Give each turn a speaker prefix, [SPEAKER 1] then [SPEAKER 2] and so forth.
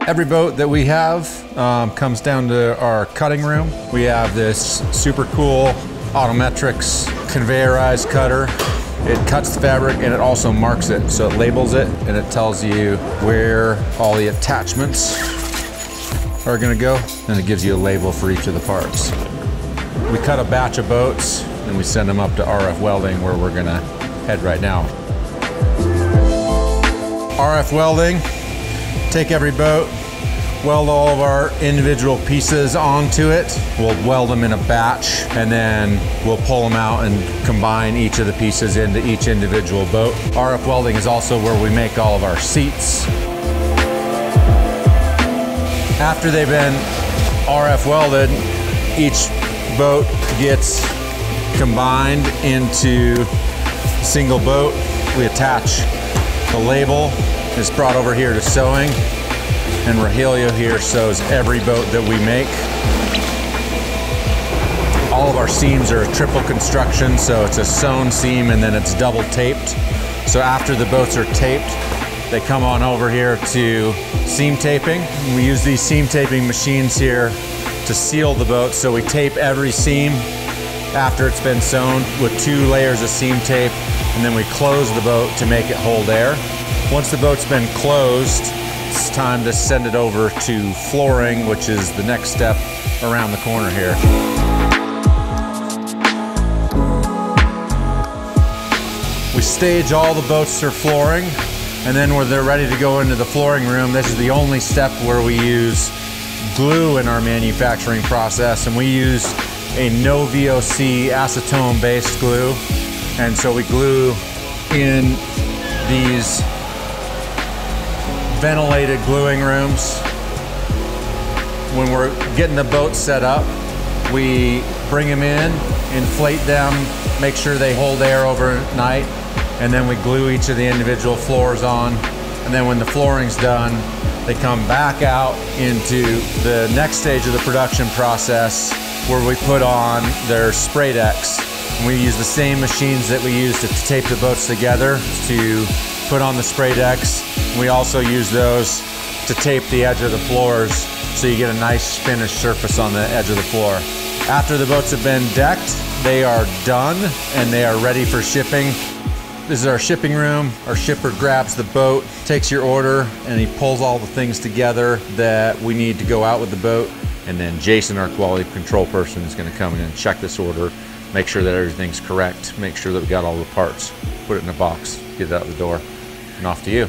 [SPEAKER 1] Every boat that we have comes down to our cutting room. We have this super cool Autometrics conveyorized cutter. It cuts the fabric and it also marks it. So it labels it and it tells you where all the attachments are gonna go. And it gives you a label for each of the parts. We cut a batch of boats and we send them up to RF welding where we're gonna head right now. RF welding, take every boat, weld all of our individual pieces onto it. We'll weld them in a batch and then we'll pull them out and combine each of the pieces into each individual boat. RF welding is also where we make all of our seats. After they've been RF welded, each boat gets combined into a single boat. We attach the label. It's brought over here to sewing, and Rogelio here sews every boat that we make. All of our seams are a triple construction, so it's a sewn seam and then it's double taped. So after the boats are taped, they come on over here to seam taping. We use these seam taping machines here to seal the boat. So we tape every seam after it's been sewn with 2 layers of seam tape, and then we close the boat to make it hold air. Once the boat's been closed, it's time to send it over to flooring, which is the next step around the corner here. We stage all the boats for flooring, and then when they're ready to go into the flooring room, this is the only step where we use glue in our manufacturing process, and we use a no VOC acetone based glue. And so we glue in these ventilated gluing rooms. When we're getting the boat set up, we bring them in, inflate them, make sure they hold air overnight, and then we glue each of the individual floors on. And then when the flooring's done, they come back out into the next stage of the production process where we put on their spray decks. And we use the same machines that we use to tape the boats together to put on the spray decks. We also use those to tape the edge of the floors so you get a nice finished surface on the edge of the floor. After the boats have been decked, they are done and they are ready for shipping. This is our shipping room. Our shipper grabs the boat, takes your order, and he pulls all the things together that we need to go out with the boat. And then Jason, our quality control person, is gonna come in and check this order, make sure that everything's correct, make sure that we got all the parts, put it in a box, get it out the door, and off to you.